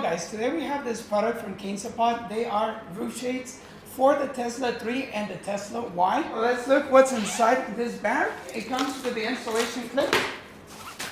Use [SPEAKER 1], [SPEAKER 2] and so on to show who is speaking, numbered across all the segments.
[SPEAKER 1] guys, today we have this product from KAIZONPOT. They are roof shades for the Tesla 3 and the Tesla Y. Well, let's look what's inside this bag. It comes with the installation clip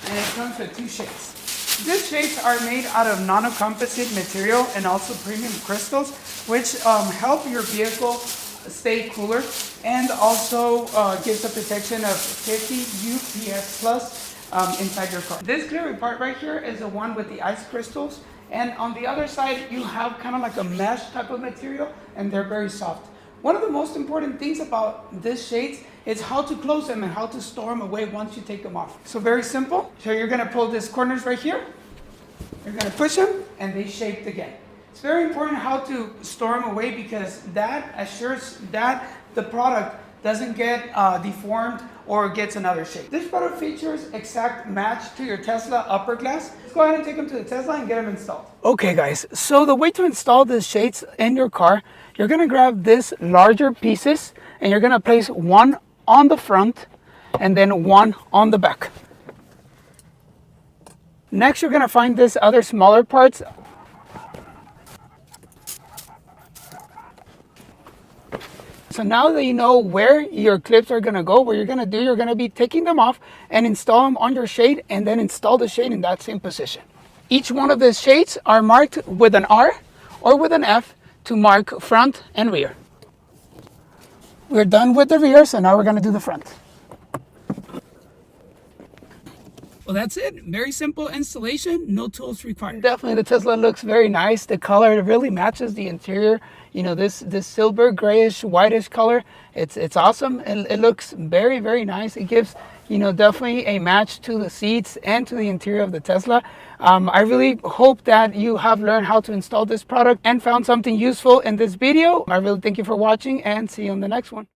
[SPEAKER 1] and it comes with 2 shades. These shades are made out of nano-composite material and also premium crystals, which help your vehicle stay cooler and also gives a protection of 50 UPS plus inside your car. This clear part right here is the one with the ice crystals, and on the other side you have kind of like a mesh type of material, and they're very soft. One of the most important things about these shades is how to close them and how to store them away once you take them off. So very simple. So you're going to pull these corners right here, you're going to push them, and they shaped again. It's very important how to store them away because that assures that the product doesn't get deformed or gets another shape. This product features exact match to your Tesla upper glass. Let's go ahead and take them to the Tesla and get them installed. Okay guys, so the way to install these shades in your car, you're gonna grab these larger pieces and you're gonna place one on the front and then one on the back. Next, you're gonna find these other smaller parts. So now that you know where your clips are going to go, what you're going to do, you're going to be taking them off and install them on your shade and then install the shade in that same position. Each one of these shades are marked with an R or with an F to mark front and rear. We're done with the rear, so now we're going to do the front. Well, that's it. Very simple installation, no tools required. Definitely the Tesla looks very nice. The color really matches the interior. You know, this silver, grayish, whitish color, it's awesome. It looks very, very nice. It gives, you know, definitely a match to the seats and to the interior of the Tesla. I really hope that you have learned how to install this product and found something useful in this video. I really thank you for watching and see you on the next one.